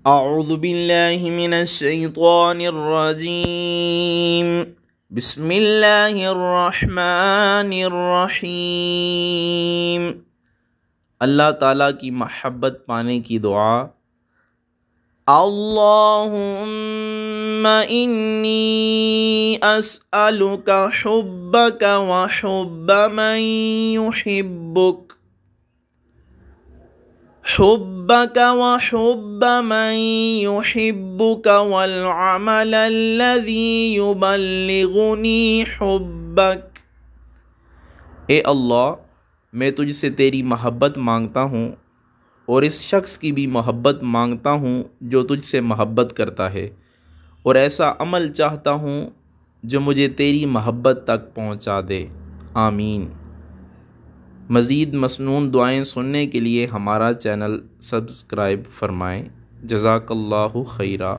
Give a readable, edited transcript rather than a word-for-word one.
اعوذ باللہ من الشیطان الرجیم بسم اللہ الرحمن الرحیم۔ اللہ تعالیٰ کی محبت پانے کی دعا۔ اللہم انی اسألک حبک وحب من یحبک، حبک وحب من یحبک والعمل الذی یبلغنی حبک۔ اے اللہ، میں تجھ سے تیری محبت مانگتا ہوں اور اس شخص کی بھی محبت مانگتا ہوں جو تجھ سے محبت کرتا ہے، اور ایسا عمل چاہتا ہوں جو مجھے تیری محبت تک پہنچا دے۔ آمین۔ مزید مسنون دعائیں سننے کے لیے ہمارا چینل سبسکرائب فرمائیں۔ جزاک اللہ خیرہ۔